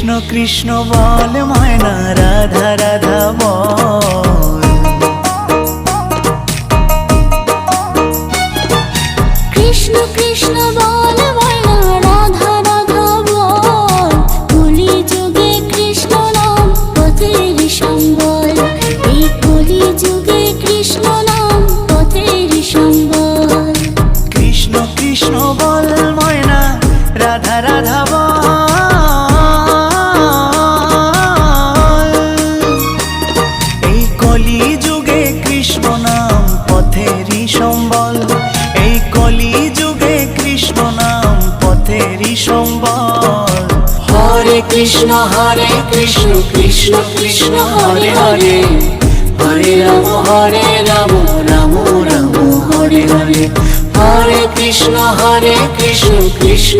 কৃষ্ণ কৃষ্ণ বল ময়না রাধা রাধা বল। কৃষ্ণ কৃষ্ণ বল ময়না রাধা রাধা বল। কলি যুগে কৃষ্ণ নাম পথের সম্বল। এই কলি যুগে কৃষ্ণ নাম পথের সম্বল। কৃষ্ণ কৃষ্ণ বল ময়না রাধা রাধা বল। এই কলি যুগে কৃষ্ণ নাম পথেরই সম্বল। এই কলি যুগে কৃষ্ণ নাম পথেরই সম্বল। হরে কৃষ্ণ কৃষ্ণ কৃষ্ণ হরে হরে। হরে রাম রাম রাম রাম হরে হরে। হরে কৃষ্ণ কৃষ্ণ কৃষ্ণ